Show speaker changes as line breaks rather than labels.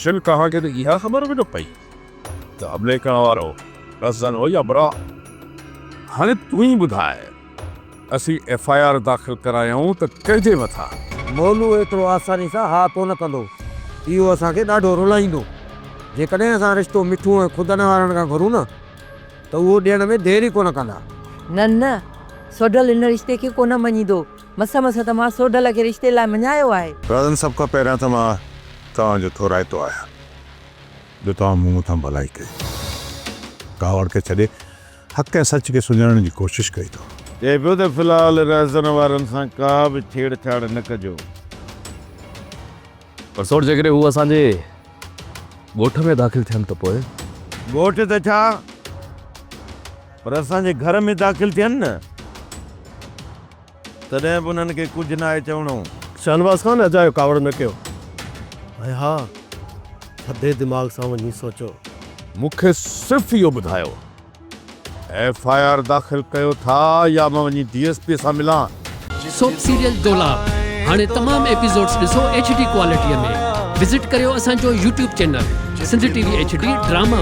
दर्शन कहाँ के इहा ख़बर बि न पई त हमले करण वारो रज़न हो या बरा। हाणे तूं ई ॿुधाए असीं FIR दाख़िल करायूं त कंहिंजे मथां?
मोनू एतिरो आसानी सां हा तो न कंदो, इहो असांखे ॾाढो रुलाईंदो। जेकॾहिं असां रिश्तो मिठू ऐं ख़ुदनि वारनि खां घुरूं न त उहो ॾियण में देरि ई कोन कंदा।
न सोडल इन रिश्ते खे कोन मञीदो। मस त मां सोडल खे रिश्ते लाइ मञायो आहे।
राजन, सभ खां पहिरियां त मां तव्हांजो थोराइतो आहियां जो तव्हां मूं मथां भलाई कई, कावड़ खे छॾे हक़ ऐं सच खे सुञाणण जी कोशिशि कई थो।
चए पियो त फ़िलहाल रज़न वारनि सां का बि छेड़छाड़ न कजो।
पर सोट जेकॾहिं हू असांजे ॻोठ में दाख़िल थियनि त पोइ?
ॻोठ त छा, पर असांजे घर में दाख़िल थियनि न, तॾहिं बि उन्हनि खे कुझु न आहे चवणो।
शाहनवाज़ खान अजायो कावड़ न कयो ऐं हा, थधे दिमाग़ सां वञी सोचो।
मूंखे सिर्फ़ु इहो ॿुधायो FIR दाख़िल कयो था या मां वञी DSP सां मिलां?
सोप सीरियल डोलाप हाणे तमाम एपिसोड्स ॾिसो HD क्वालिटीअ में। विज़िट करियो असांजो YouTube channel Sindh TV HD drama.